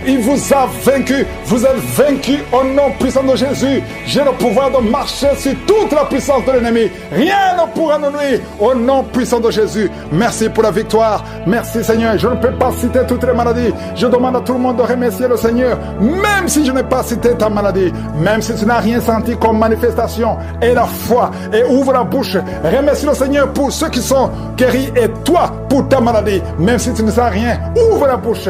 Il vous a vaincu. Vous êtes vaincu au nom puissant de Jésus. J'ai le pouvoir de marcher sur toute la puissance de l'ennemi. Rien ne pourra nous nuire au nom puissant de Jésus. Merci pour la victoire. Merci Seigneur. Je ne peux pas citer toutes les maladies. Je demande à tout le monde de remercier le Seigneur. Même si je n'ai pas cité ta maladie. Même si tu n'as rien senti comme manifestation. Et la foi. Et ouvre la bouche. Remercie le Seigneur pour ceux qui sont guéris. Et toi pour ta maladie. Même si tu ne sais rien. Ouvre la bouche.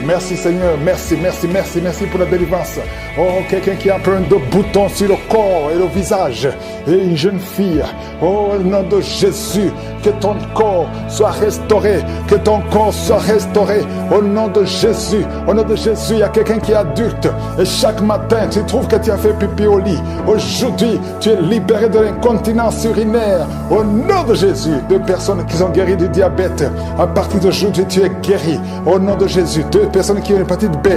Merci Seigneur. Merci, merci, merci, merci pour la délivrance. Oh, quelqu'un qui a plein de boutons sur le corps. corps et le visage. Et une jeune fille, oh, au nom de Jésus, que ton corps soit restauré, que ton corps soit restauré, au nom de Jésus. Au nom de Jésus, il y a quelqu'un qui est adulte, et chaque matin, tu trouves que tu as fait pipi au lit. Aujourd'hui, tu es libéré de l'incontinence urinaire, au nom de Jésus. Deux personnes qui sont guéries du diabète, à partir d'aujourd'hui, tu es guéri, au nom de Jésus. Deux personnes qui ont l'hépatite B,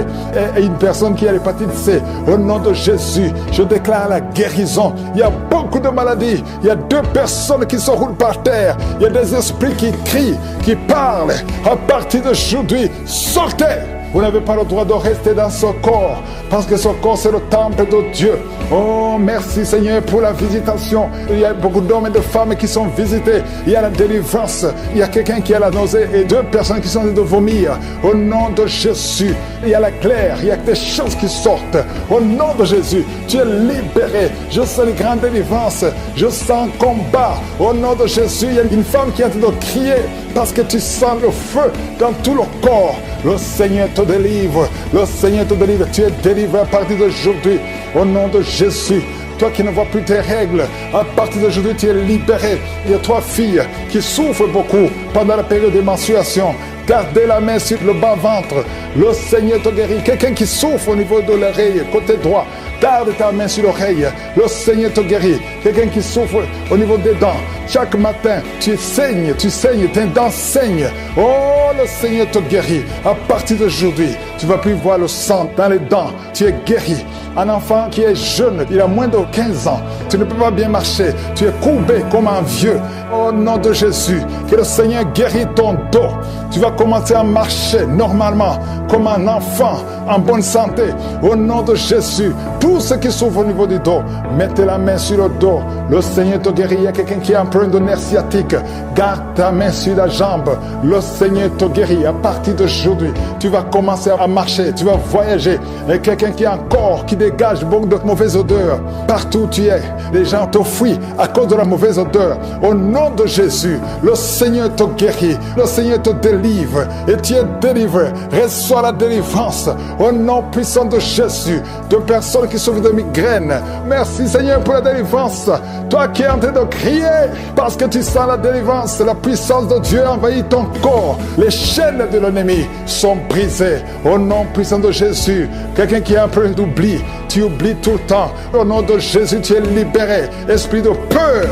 et une personne qui a l'hépatite C, au nom de Jésus, je déclare la guérison. Il y a beaucoup de maladies, il y a deux personnes qui se roulent par terre, il y a des esprits qui crient, qui parlent. À partir d'aujourd'hui, sortez! Vous n'avez pas le droit de rester dans ce corps, parce que ce corps, c'est le temple de Dieu. Oh, merci Seigneur pour la visitation. Il y a beaucoup d'hommes et de femmes qui sont visités. Il y a la délivrance. Il y a quelqu'un qui a la nausée et deux personnes qui sont en train de vomir. Au nom de Jésus, il y a la claire. Il y a des choses qui sortent. Au nom de Jésus, tu es libéré. Je sens une grande délivrance. Je sens un combat. Au nom de Jésus, il y a une femme qui est en train de crier parce que tu sens le feu dans tout le corps. Le Seigneur te délivre. Le Seigneur te délivre. Tu es délivré à partir d'aujourd'hui. Au nom de Jésus. Toi qui ne vois plus tes règles, à partir d'aujourd'hui, tu es libéré. Il y a trois filles qui souffrent beaucoup pendant la période de menstruation. Gardez la main sur le bas-ventre. Le Seigneur te guérit. Quelqu'un qui souffre au niveau de l'oreille, côté droit, garde ta main sur l'oreille. Le Seigneur te guérit. Quelqu'un qui souffre au niveau des dents. Chaque matin, tu saignes, tes dents saignent. Oh, le Seigneur te guérit. À partir d'aujourd'hui, tu ne vas plus voir le sang dans les dents. Tu es guéri. Un enfant qui est jeune, il a moins de 15 ans. Tu ne peux pas bien marcher. Tu es courbé comme un vieux. Au nom de Jésus, que le Seigneur guérit ton dos. Tu vas commencer à marcher normalement, comme un enfant, en bonne santé. Au nom de Jésus, tous ceux qui souffrent au niveau du dos, mettez la main sur le dos. Le Seigneur te guérit. Il y a quelqu'un qui a un problème de nerf sciatique. Garde ta main sur la jambe. Le Seigneur te guérit. À partir d'aujourd'hui, tu vas commencer à marcher. Tu vas voyager. Et quelqu'un qui a un corps qui dégage beaucoup de mauvaises odeurs. Partout où tu es, les gens te fuient à cause de la mauvaise odeur. Au nom de Jésus, le Seigneur te guérit. Le Seigneur te délivre. Et tu es délivré. Reçois la délivrance. Au nom puissant de Jésus. De personnes qui souffrent de migraines. Merci Seigneur pour la délivrance. Toi qui es en train de crier parce que tu sens la délivrance, la puissance de Dieu envahit ton corps. Les chaînes de l'ennemi sont brisées. Au nom puissant de Jésus. Quelqu'un qui a un peu d'oubli, tu oublies tout le temps. Au nom de Jésus, tu es libéré. Esprit de peur.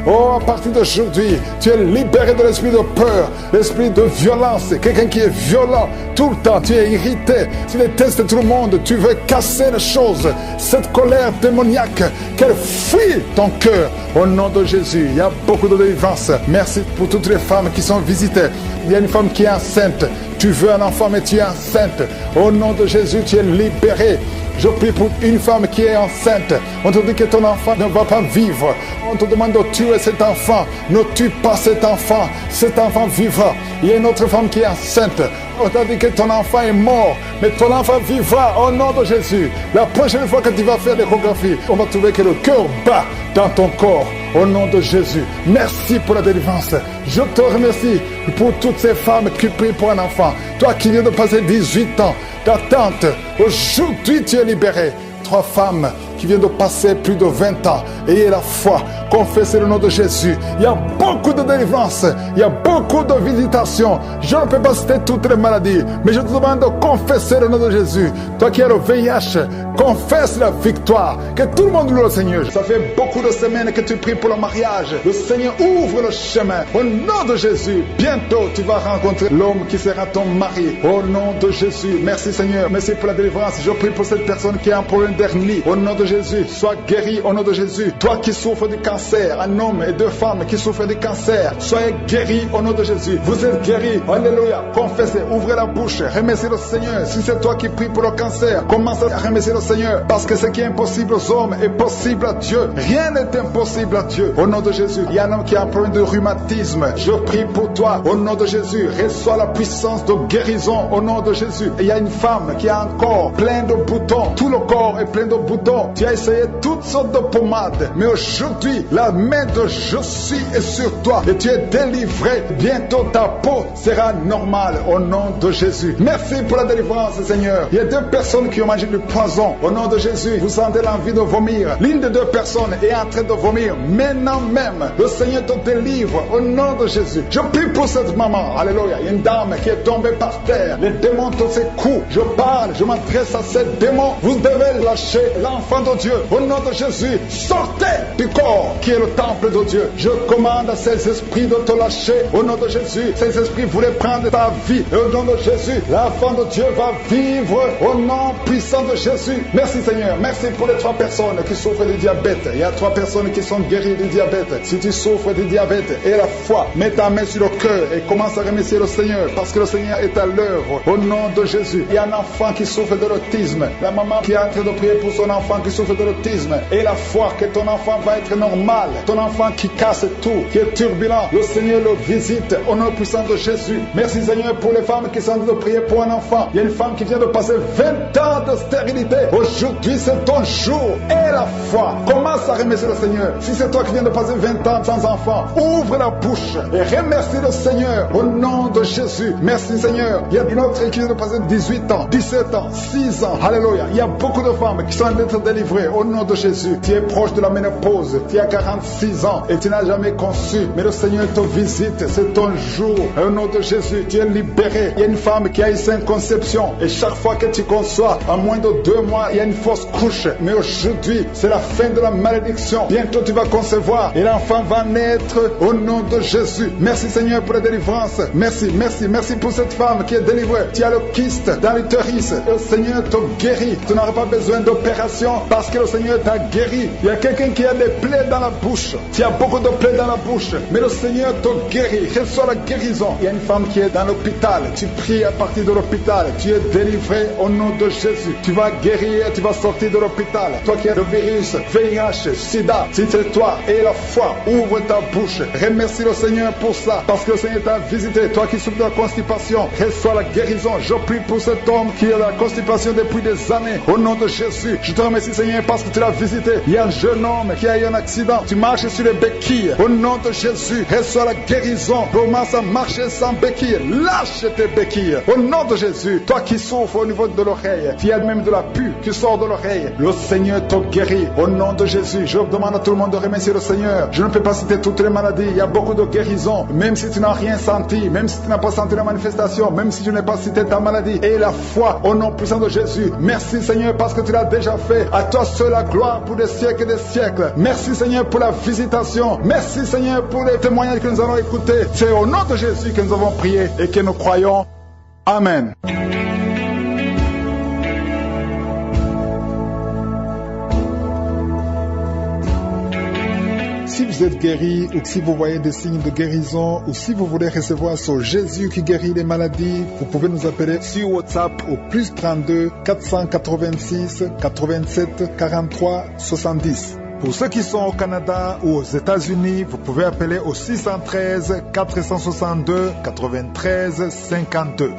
Oh, à partir d'aujourd'hui, tu es libéré de l'esprit de peur, l'esprit de violence. Quelqu'un qui est violent tout le temps, tu es irrité, tu détestes tout le monde, tu veux casser les choses. Cette colère démoniaque, qu'elle fuit ton cœur. Au nom de Jésus, il y a beaucoup de délivrance. Merci pour toutes les femmes qui sont visitées. Il y a une femme qui est enceinte. Tu veux un enfant, mais tu es enceinte. Au nom de Jésus, tu es libéré. Je prie pour une femme qui est enceinte. On te dit que ton enfant ne va pas vivre. On te demande de tuer cet enfant. Ne tue pas cet enfant. Cet enfant vivra. Il y a une autre femme qui est enceinte. On t'a dit que ton enfant est mort, mais ton enfant vivra au nom de Jésus. La prochaine fois que tu vas faire l'échographie, on va trouver que le cœur bat dans ton corps. Au nom de Jésus. Merci pour la délivrance. Je te remercie pour toutes ces femmes qui prient pour un enfant. Toi qui viens de passer 18 ans d'attente, aujourd'hui tu es libéré. 3 femmes qui viennent de passer plus de 20 ans. Ayez la foi, confessez le nom de Jésus. Il y a beaucoup de délivrance, il y a beaucoup de visitations. Je ne peux pas citer toutes les maladies, mais je te demande de confesser le nom de Jésus. Toi qui as le VIH, confesse la victoire. Que tout le monde loue le Seigneur. Ça fait beaucoup de semaines que tu pries pour le mariage. Le Seigneur ouvre le chemin. Au nom de Jésus, bientôt tu vas rencontrer l'homme qui sera ton mari. Au nom de Jésus, merci Seigneur. Merci pour la délivrance. Je prie pour cette personne qui a un problème d'hernie. Au nom de Jésus, sois guéri au nom de Jésus. Toi qui souffres du cancer, un homme et 2 femmes qui souffrent du cancer, soyez guéris au nom de Jésus. Vous êtes guéris. Alléluia. Confessez, ouvrez la bouche, remerciez le Seigneur. Si c'est toi qui pries pour le cancer, commence à remercier le Seigneur. Parce que ce qui est impossible aux hommes est possible à Dieu. Rien n'est impossible à Dieu. Au nom de Jésus, il y a un homme qui a un problème de rhumatisme. Je prie pour toi. Au nom de Jésus, reçois la puissance de guérison au nom de Jésus. Et il y a une femme qui a un corps plein de boutons. Tout le corps est plein de boutons. Tu as essayé toutes sortes de pommades. Mais aujourd'hui, la main de je suis est sur toi. Et tu es délivré. Bientôt ta peau sera normale au nom de Jésus. Merci pour la délivrance, Seigneur. Il y a 2 personnes qui ont mangé du poison. Au nom de Jésus, vous sentez l'envie de vomir. L'une des 2 personnes est en train de vomir. Maintenant même, le Seigneur te délivre au nom de Jésus. Je prie pour cette maman. Alléluia. Il y a une dame qui est tombée par terre. Les démons te secouent. Je parle, je m'adresse à ces démons. Vous devez lâcher l'enfant de Dieu. Au nom de Jésus, sortez du corps qui est le temple de Dieu. Je commande à ces esprits de te lâcher. Au nom de Jésus, ces esprits voulaient prendre ta vie. Et au nom de Jésus, l'enfant de Dieu va vivre au nom puissant de Jésus. Merci Seigneur. Merci pour les 3 personnes qui souffrent du diabète. Il y a 3 personnes qui sont guéries du diabète. Si tu souffres du diabète et la foi, mets ta main sur le cœur et commence à remercier le Seigneur parce que le Seigneur est à l'œuvre. Au nom de Jésus, il y a un enfant qui souffre de l'autisme. La maman qui est en train de prier pour son enfant qui souffre de l'autisme et la foi que ton enfant va être normal. Ton enfant qui casse tout, qui est turbulent, le Seigneur le visite au nom puissant de Jésus. Merci Seigneur pour les femmes qui sont en train de prier pour un enfant. Il y a une femme qui vient de passer 20 ans de stérilité. Aujourd'hui c'est ton jour et la foi. Commence à remercier le Seigneur. Si c'est toi qui viens de passer 20 ans sans enfant, ouvre la bouche et remercie le Seigneur au nom de Jésus. Merci Seigneur. Il y a une autre qui vient de passer 18 ans, 17 ans, 6 ans. Alléluia. Il y a beaucoup de femmes qui sont en train d'être délivrées au nom de Jésus. Tu es proche de la ménopause. Tu as 46 ans et tu n'as jamais conçu. Mais le Seigneur te visite. C'est ton jour. Au nom de Jésus, tu es libéré. Il y a une femme qui a une sainte conception. Et chaque fois que tu conçois, en moins de 2 mois, il y a une fausse couche. Mais aujourd'hui, c'est la fin de la malédiction. Bientôt tu vas concevoir et l'enfant va naître au nom de Jésus. Merci Seigneur pour la délivrance. Merci, merci, merci pour cette femme qui est délivrée. Tu as le kyste dans l'utérus. Le Seigneur te guérit. Tu n'auras pas besoin d'opération parce que le Seigneur t'a guéri. Il y a quelqu'un qui a des plaies dans la bouche. Tu as beaucoup de plaies dans la bouche. Mais le Seigneur te guérit. Reçois la guérison. Il y a une femme qui est dans l'hôpital. Tu pries à partir de l'hôpital. Tu es délivré au nom de Jésus. Tu vas guérir et tu vas sortir de l'hôpital. Toi qui as le virus, VIH, SIDA, si c'est toi et la foi, ouvre ta bouche. Remercie le Seigneur pour ça. Parce que le Seigneur t'a visité. Toi qui souffres de la constipation, reçois la guérison. Je prie pour cet homme qui a la constipation depuis des années. Au nom de Jésus, je te remercie Seigneur parce que tu l'as visité. Il y a un jeune homme qui a eu un accident. Tu marches sur les béquilles. Au nom de Jésus, reçois la guérison. Commence à marcher sans béquilles. Lâche tes béquilles. Au nom de Jésus, toi qui souffres au niveau de l'oreille, tu as même de la pus qui sort de l'oreille. Le Seigneur te guérit. Au nom de Jésus, je demande à tout le monde de remercier le Seigneur. Je ne peux pas citer toutes les maladies. Il y a beaucoup de guérisons. Même si tu n'as rien senti, même si tu n'as pas senti la manifestation, même si je n'ai pas cité ta maladie. Et la foi au nom puissant de Jésus. Merci Seigneur parce que tu l'as déjà fait. À toi seul la gloire pour des siècles et des siècles. Merci Seigneur pour la visitation. Merci Seigneur pour les témoignages que nous allons écouter. C'est au nom de Jésus que nous avons prié et que nous croyons. Amen. Si vous êtes guéri ou si vous voyez des signes de guérison ou si vous voulez recevoir ce Jésus qui guérit les maladies, vous pouvez nous appeler sur WhatsApp au plus 32 486 87 43 70. Pour ceux qui sont au Canada ou aux États-Unis, vous pouvez appeler au 613 462 93 52.